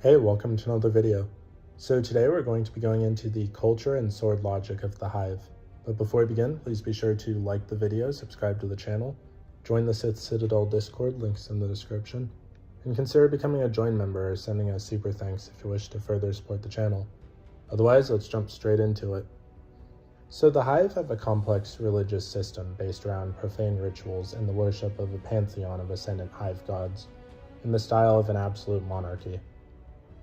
Hey, welcome to another video. So today we're going to be going into the culture and sword logic of the Hive. But before we begin, please be sure to like the video, subscribe to the channel, join the Sith Citadel Discord, links in the description, and consider becoming a join member or sending a super thanks if you wish to further support the channel. Otherwise, let's jump straight into it. So the Hive have a complex religious system based around profane rituals and the worship of a pantheon of ascendant Hive gods, in the style of an absolute monarchy.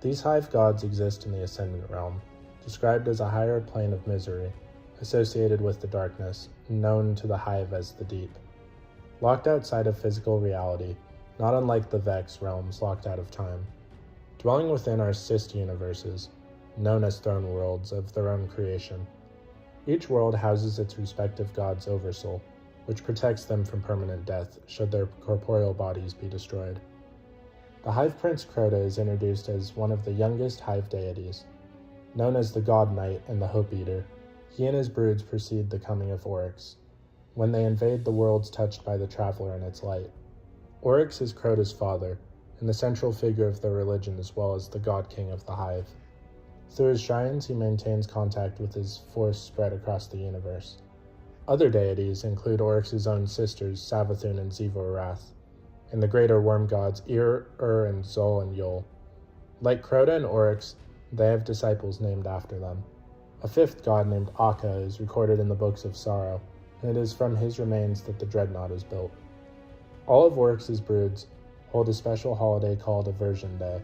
These Hive gods exist in the Ascendant realm, described as a higher plane of misery, associated with the darkness, known to the Hive as the Deep. Locked outside of physical reality, not unlike the Vex realms locked out of time. Dwelling within are Sith universes, known as throne worlds of their own creation. Each world houses its respective god's oversoul, which protects them from permanent death should their corporeal bodies be destroyed. The Hive Prince Crota is introduced as one of the youngest Hive deities. Known as the God Knight and the Hope Eater, he and his broods precede the coming of Oryx, when they invade the worlds touched by the Traveler and its light. Oryx is Crota's father, and the central figure of their religion as well as the God King of the Hive. Through his shrines, he maintains contact with his force spread across the universe. Other deities include Oryx's own sisters, Savathun and Zivo-Arath, and the greater worm gods Ir, and Zol and Yol. Like Crota and Oryx, they have disciples named after them. A fifth god named Akka is recorded in the Books of Sorrow, and it is from his remains that the Dreadnought is built. All of Oryx's broods hold a special holiday called Aversion Day,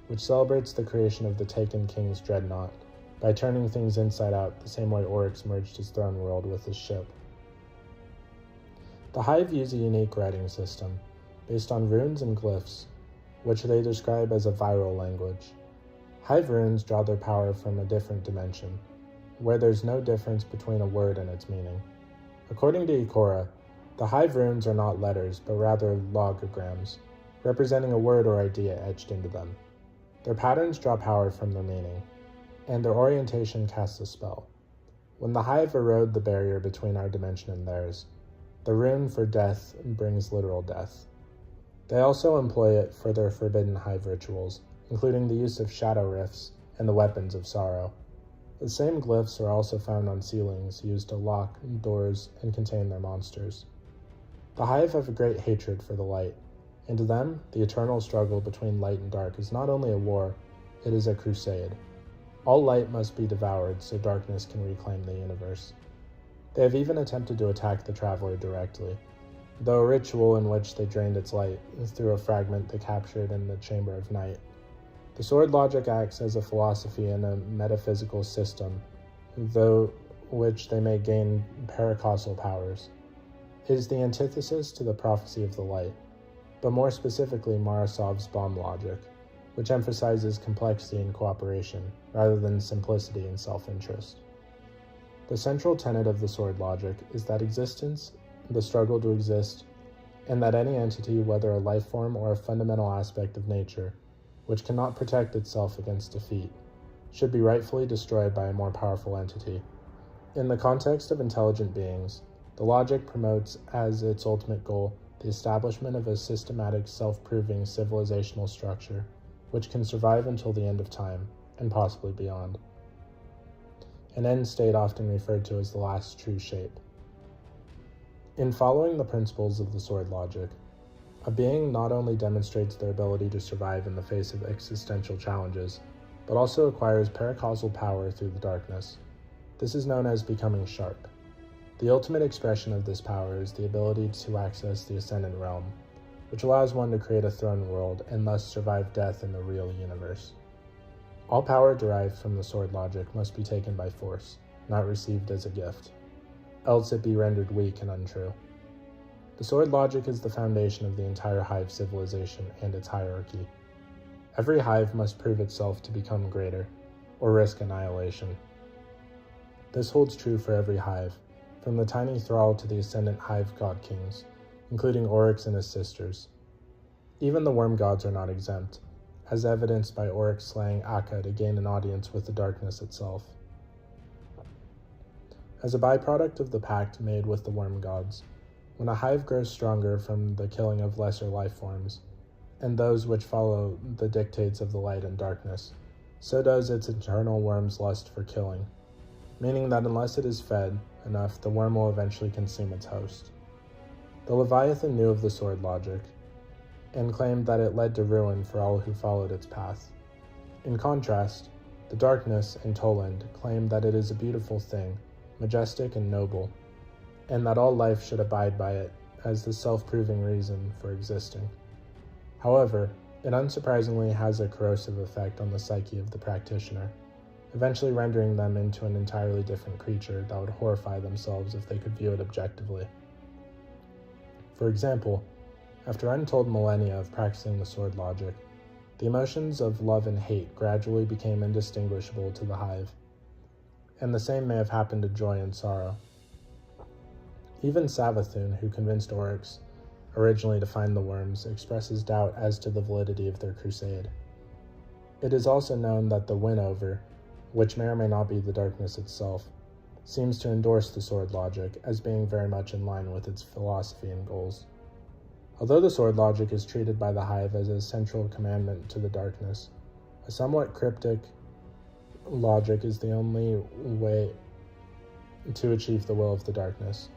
which celebrates the creation of the Taken King's Dreadnought by turning things inside out the same way Oryx merged his throne world with his ship. The Hive use a unique writing system, based on runes and glyphs, which they describe as a viral language. Hive runes draw their power from a different dimension, where there's no difference between a word and its meaning. According to Ikora, the Hive runes are not letters, but rather logograms, representing a word or idea etched into them. Their patterns draw power from their meaning, and their orientation casts a spell. When the Hive erode the barrier between our dimension and theirs, the rune for death brings literal death. They also employ it for their forbidden Hive rituals, including the use of shadow rifts and the weapons of sorrow. The same glyphs are also found on ceilings used to lock doors and contain their monsters. The Hive have a great hatred for the light, and to them, the eternal struggle between light and dark is not only a war, it is a crusade. All light must be devoured so darkness can reclaim the universe. They have even attempted to attack the Traveler directly, though a ritual in which they drained its light through a fragment they captured in the Chamber of Night. The sword logic acts as a philosophy and a metaphysical system, though which they may gain paracausal powers. It is the antithesis to the prophecy of the light, but more specifically Marasov's bomb logic, which emphasizes complexity and cooperation rather than simplicity and self-interest. The central tenet of the sword logic is that existence, the struggle to exist, and that any entity, whether a life form or a fundamental aspect of nature, which cannot protect itself against defeat, should be rightfully destroyed by a more powerful entity. In the context of intelligent beings, the logic promotes as its ultimate goal the establishment of a systematic, self-proving civilizational structure, which can survive until the end of time, and possibly beyond. An end state often referred to as the last true shape. In following the principles of the sword logic, a being not only demonstrates their ability to survive in the face of existential challenges, but also acquires paracausal power through the darkness. This is known as becoming sharp. The ultimate expression of this power is the ability to access the Ascendant realm, which allows one to create a throne world and thus survive death in the real universe. All power derived from the sword logic must be taken by force, not received as a gift, else it be rendered weak and untrue. The sword logic is the foundation of the entire Hive civilization and its hierarchy. Every Hive must prove itself to become greater, or risk annihilation. This holds true for every Hive, from the tiny thrall to the ascendant Hive god kings, including Oryx and his sisters. Even the worm gods are not exempt, as evidenced by Oryx slaying Akka to gain an audience with the darkness itself. As a byproduct of the pact made with the worm gods, when a Hive grows stronger from the killing of lesser life forms, and those which follow the dictates of the light and darkness, so does its internal worm's lust for killing, meaning that unless it is fed enough, the worm will eventually consume its host. The Leviathan knew of the sword logic, and claimed that it led to ruin for all who followed its path. In contrast, the darkness in Toland claimed that it is a beautiful thing, majestic and noble, and that all life should abide by it as the self-proving reason for existing. However, it unsurprisingly has a corrosive effect on the psyche of the practitioner, eventually rendering them into an entirely different creature that would horrify themselves if they could view it objectively. For example, after untold millennia of practicing the sword logic, the emotions of love and hate gradually became indistinguishable to the Hive, and the same may have happened to joy and sorrow. Even Savathun, who convinced Oryx originally to find the worms, expresses doubt as to the validity of their crusade. It is also known that the Winover, which may or may not be the darkness itself, seems to endorse the sword logic as being very much in line with its philosophy and goals. Although the sword logic is treated by the Hive as a central commandment to the darkness, a somewhat cryptic logic is the only way to achieve the will of the darkness.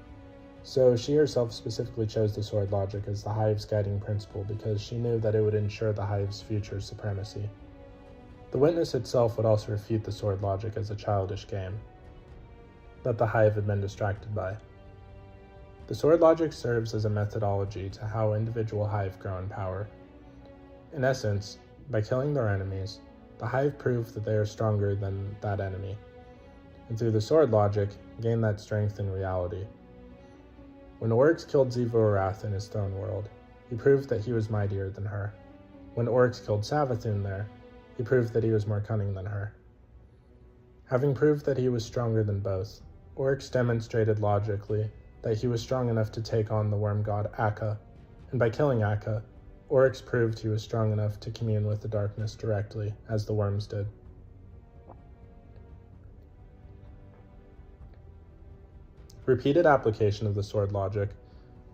So she herself specifically chose the sword logic as the Hive's guiding principle because she knew that it would ensure the Hive's future supremacy. The Witness itself would also refute the sword logic as a childish game that the Hive had been distracted by. The sword logic serves as a methodology to how individual Hive grow in power. In essence, by killing their enemies, the Hive prove that they are stronger than that enemy, and through the sword logic, gain that strength in reality. When Oryx killed Xivu Arath in his throne world, he proved that he was mightier than her. When Oryx killed Savathun there, he proved that he was more cunning than her. Having proved that he was stronger than both, Oryx demonstrated logically that he was strong enough to take on the worm god Akka, and by killing Akka, Oryx proved he was strong enough to commune with the darkness directly, as the worms did. Repeated application of the sword logic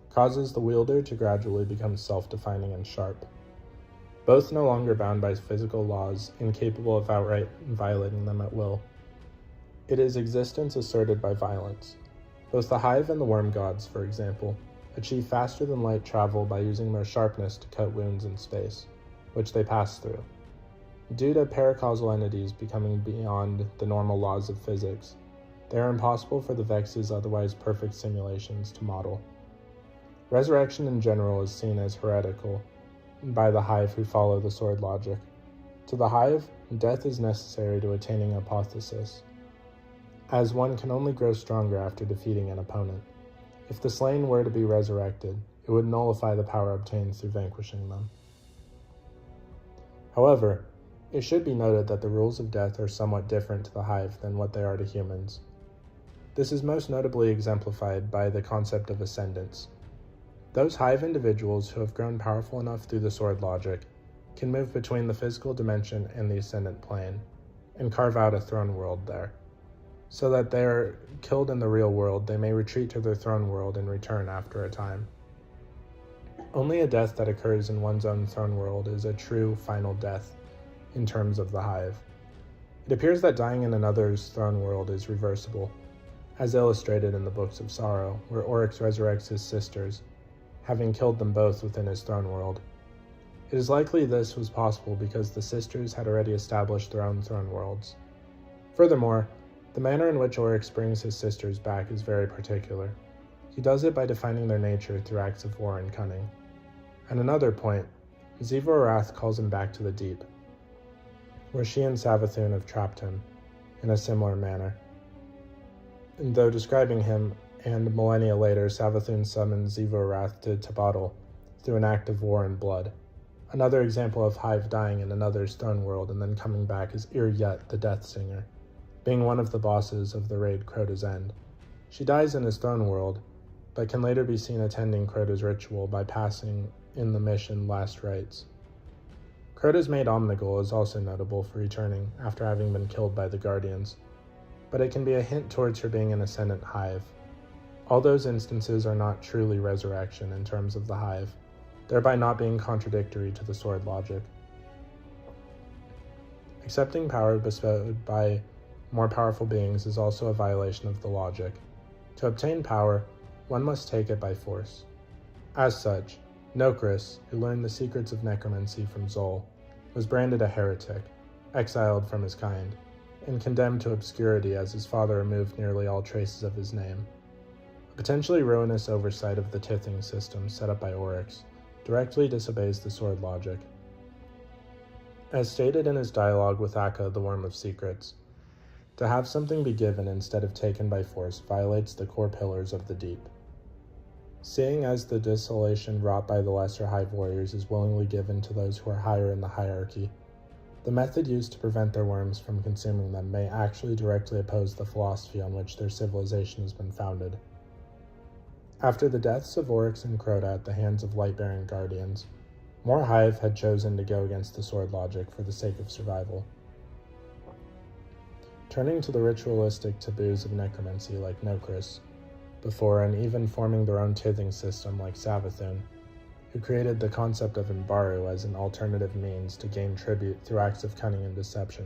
causes the wielder to gradually become self-defining and sharp, both no longer bound by physical laws, incapable of outright violating them at will. It is existence asserted by violence. Both the Hive and the worm gods, for example, achieve faster than light travel by using their sharpness to cut wounds in space, which they pass through. Due to paracausal entities becoming beyond the normal laws of physics, they are impossible for the Vex's otherwise perfect simulations to model. Resurrection in general is seen as heretical by the Hive who follow the sword logic. To the Hive, death is necessary to attaining apotheosis, as one can only grow stronger after defeating an opponent. If the slain were to be resurrected, it would nullify the power obtained through vanquishing them. However, it should be noted that the rules of death are somewhat different to the Hive than what they are to humans. This is most notably exemplified by the concept of ascendants. Those Hive individuals who have grown powerful enough through the sword logic can move between the physical dimension and the ascendant plane, and carve out a throne world there. So that they are killed in the real world, they may retreat to their throne world and return after a time. Only a death that occurs in one's own throne world is a true final death in terms of the Hive. It appears that dying in another's throne world is reversible, as illustrated in the Books of Sorrow, where Oryx resurrects his sisters, having killed them both within his throne world. It is likely this was possible because the sisters had already established their own throne worlds. Furthermore, the manner in which Oryx brings his sisters back is very particular. He does it by defining their nature through acts of war and cunning. At another point, Xivu Arath calls him back to the deep, where she and Savathun have trapped him in a similar manner. And though describing him, and millennia later, Savathun summons Xivu Arath to Tabadal through an act of war and blood. Another example of Hive dying in another's throne world and then coming back is Iryet, the Death Singer, being one of the bosses of the raid Crota's End. She dies in his throne world, but can later be seen attending Crota's ritual by passing in the mission Last Rites. Crota's maid Omnigul is also notable for returning after having been killed by the Guardians, but it can be a hint towards her being an ascendant Hive. All those instances are not truly resurrection in terms of the Hive, thereby not being contradictory to the sword logic. Accepting power bestowed by more powerful beings is also a violation of the logic. To obtain power, one must take it by force. As such, Nokris, who learned the secrets of necromancy from Zol, was branded a heretic, exiled from his kind, and condemned to obscurity as his father removed nearly all traces of his name. A potentially ruinous oversight of the tithing system set up by Oryx directly disobeys the sword logic. As stated in his dialogue with Akka, the Worm of Secrets, to have something be given instead of taken by force violates the core pillars of the deep. Seeing as the desolation wrought by the lesser hive warriors is willingly given to those who are higher in the hierarchy, the method used to prevent their worms from consuming them may actually directly oppose the philosophy on which their civilization has been founded. After the deaths of Oryx and Crota at the hands of light-bearing guardians, more Hive had chosen to go against the sword logic for the sake of survival. Turning to the ritualistic taboos of necromancy like Nokris, before and even forming their own tithing system like Savathun, who created the concept of Imbaru as an alternative means to gain tribute through acts of cunning and deception.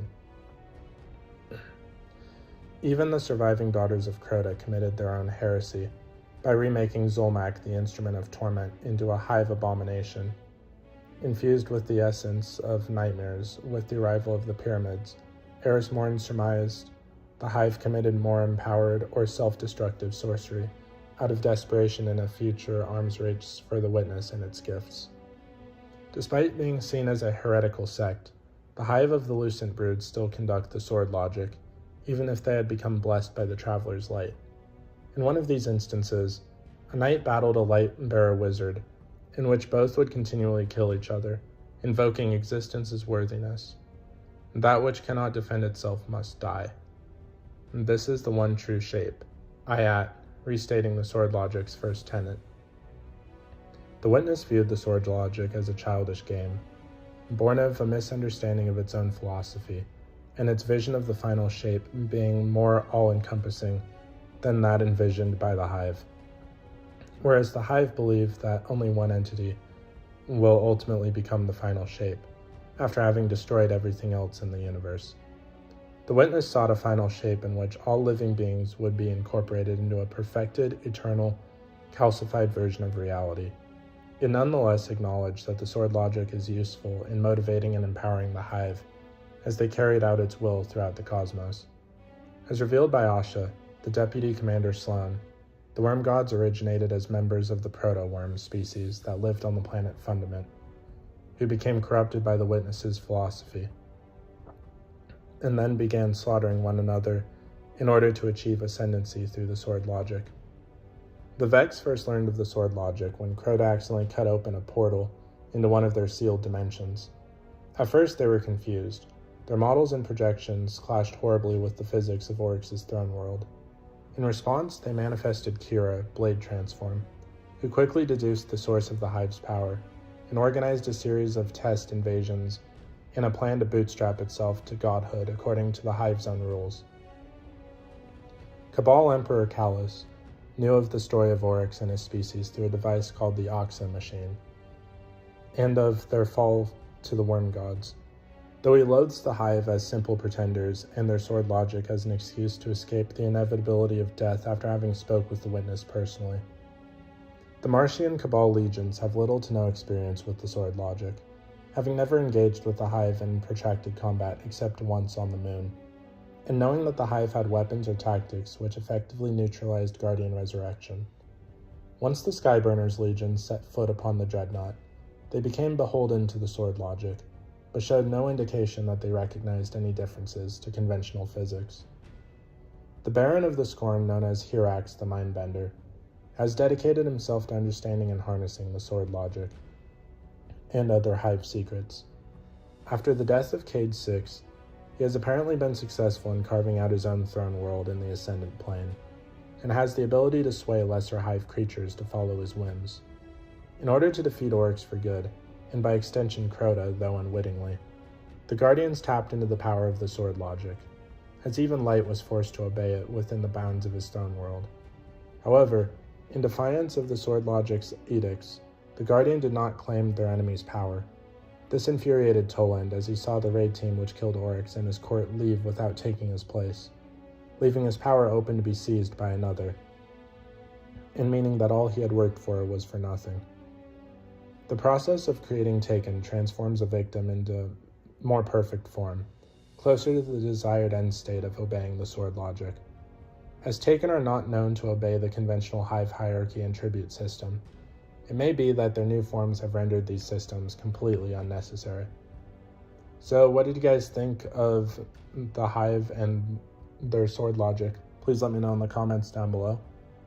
Even the surviving daughters of Crota committed their own heresy by remaking Zulmak, the instrument of torment, into a hive abomination. Infused with the essence of nightmares with the arrival of the pyramids, Eris Morn surmised the hive committed more empowered or self-destructive sorcery out of desperation in a future arms race for the witness and its gifts. Despite being seen as a heretical sect, the hive of the Lucent Brood still conduct the sword logic, even if they had become blessed by the Traveler's Light. In one of these instances, a knight battled a light-bearer wizard, in which both would continually kill each other, invoking existence as worthiness. That which cannot defend itself must die. And this is the one true shape, Ayat, restating the sword logic's first tenet. The witness viewed the sword logic as a childish game, born of a misunderstanding of its own philosophy, and its vision of the final shape being more all-encompassing than that envisioned by the hive. Whereas the hive believed that only one entity will ultimately become the final shape, after having destroyed everything else in the universe. The witness sought a final shape in which all living beings would be incorporated into a perfected, eternal, calcified version of reality. It nonetheless acknowledged that the sword logic is useful in motivating and empowering the hive as they carried out its will throughout the cosmos. As revealed by Asha, the deputy commander Sloan, the worm gods originated as members of the proto-worm species that lived on the planet Fundament, who became corrupted by the witness's philosophy, and then began slaughtering one another in order to achieve ascendancy through the sword logic. The Vex first learned of the sword logic when Crota accidentally cut open a portal into one of their sealed dimensions. At first they were confused. Their models and projections clashed horribly with the physics of Oryx's throne world. In response, they manifested Kira, Blade Transform, who quickly deduced the source of the hive's power and organized a series of test invasions in a plan to bootstrap itself to godhood according to the hive's own rules. Cabal Emperor Callus knew of the story of Oryx and his species through a device called the Oxa machine, and of their fall to the worm gods. Though he loathes the hive as simple pretenders and their sword logic as an excuse to escape the inevitability of death after having spoke with the witness personally. The Martian Cabal legions have little to no experience with the sword logic, having never engaged with the hive in protracted combat except once on the moon, and knowing that the hive had weapons or tactics which effectively neutralized Guardian Resurrection. Once the Skyburner's legion set foot upon the Dreadnought, they became beholden to the sword logic, but showed no indication that they recognized any differences to conventional physics. The Baron of the Scorn, known as Hirax the Mindbender, has dedicated himself to understanding and harnessing the sword logic and other hive secrets. After the death of Cade VI, he has apparently been successful in carving out his own throne world in the Ascendant Plane, and has the ability to sway lesser hive creatures to follow his whims. In order to defeat Oryx for good, and by extension Crota, though unwittingly, the Guardians tapped into the power of the sword logic, as even Light was forced to obey it within the bounds of his throne world. However, in defiance of the sword logic's edicts, The Guardian did not claim their enemy's power. This infuriated Toland as he saw the raid team which killed Oryx and his court leave without taking his place, leaving his power open to be seized by another, and meaning that all he had worked for was for nothing. The process of creating Taken transforms a victim into more perfect form, closer to the desired end state of obeying the sword logic. As Taken are not known to obey the conventional HIVE hierarchy and tribute system, it may be that their new forms have rendered these systems completely unnecessary. So what did you guys think of the HIVE and their sword logic? Please let me know in the comments down below.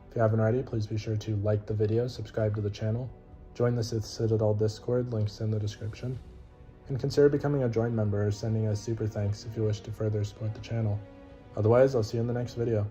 If you haven't already, please be sure to like the video, subscribe to the channel, join the Sith Citadel Discord, links in the description, and consider becoming a join member or sending a super thanks if you wish to further support the channel. Otherwise, I'll see you in the next video.